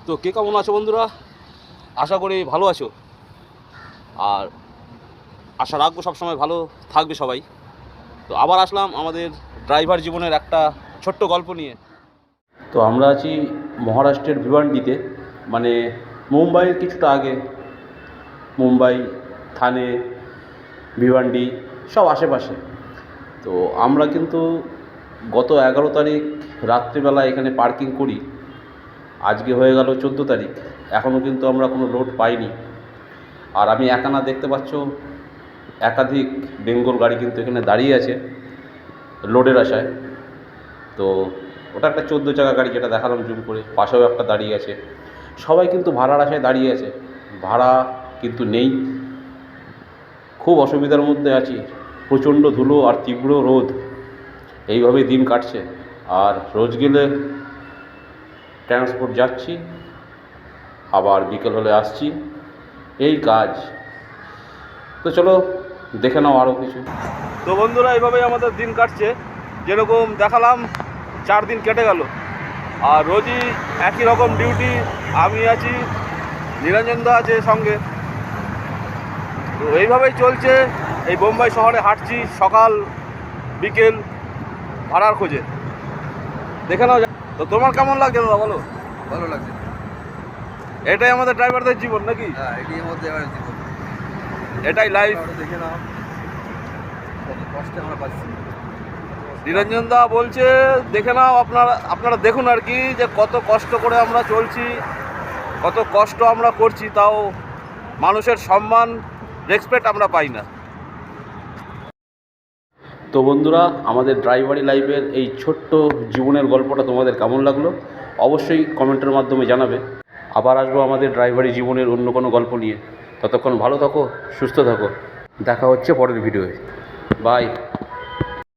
তো কে কেমন আছো বন্ধুরা? আশা করি ভালো আছো, আর আশা রাখবো সবসময় ভালো থাকবে সবাই। তো আবার আসলাম আমাদের ড্রাইভার জীবনের একটা ছোট্ট গল্প নিয়ে। তো আমরা আছি মহারাষ্ট্রের ভিওয়ান্ডিতে, মানে মুম্বাইয়ের কিছুটা আগে। মুম্বাই, থানে, ভিওয়ান্ডি সব আশেপাশে। তো আমরা কিন্তু গত 11 তারিখ রাত্রিবেলা এখানে পার্কিং করি। আজকে হয়ে গেল 14 তারিখ, এখনও কিন্তু আমরা কোনো লোড পাইনি। আর আমি একা না, দেখতে পাচ্ছ একাধিক বেঙ্গল গাড়ি কিন্তু এখানে দাঁড়িয়ে আছে লোডের আশায়। তো ওটা একটা 14 চাকা গাড়ি, যেটা দেখালাম জুম করে, পাশেও একটা দাঁড়িয়ে আছে। সবাই কিন্তু ভাড়ার আশায় দাঁড়িয়ে আছে, ভাড়া কিন্তু নেই। খুব অসুবিধার মধ্যে আছি, প্রচণ্ড ধুলো আর তীব্র রোদ, এইভাবেই দিন কাটছে। আর রোজ গেলে ট্রান্সপোর্ট যাচ্ছি, আবার বিকেল হলে আসছি, এই কাজ। তো চলো দেখে নাও আরও কিছু। তো বন্ধুরা, এইভাবেই আমাদের দিন কাটছে। যেরকম দেখালাম 4 দিন কেটে গেল, আর রোজই একই রকম ডিউটি। আমি আছি, নিরঞ্জনদা আছে সঙ্গে। তো এইভাবেই চলছে। এই বোম্বাই শহরে হাঁটছি সকাল বিকেল ভাড়ার খোঁজে। দেখে নাও। তো তোমার কেমন লাগছে দাদা, বলো? ভালো লাগছে। এটাই আমাদের ড্রাইভারদের জীবন নাকি? হ্যাঁ, এটির মধ্যে এবার জীবন, এটাই লাইফ। দেখে নাও কত কষ্টে আমরা পাচ্ছি। নিরঞ্জন দা বলছে দেখে নাও, আপনারা দেখুন আর কি, যে কত কষ্ট করে আমরা চলছি, কত কষ্ট আমরা করছি, তাও মানুষের সম্মান, রেসপেক্ট আমরা পাই না। তো বন্ধুরা, আমাদের ড্রাইভারি লাইফের এই ছোট্ট জীবনের গল্পটা তোমাদের কেমন লাগলো অবশ্যই কমেন্টের মাধ্যমে জানাবে। আবার আসবো আমাদের ড্রাইভারি জীবনের অন্য কোনো গল্প নিয়ে। ততক্ষণ ভালো থাকো, সুস্থ থাকো। দেখা হচ্ছে পরের ভিডিওয়ে। বাই।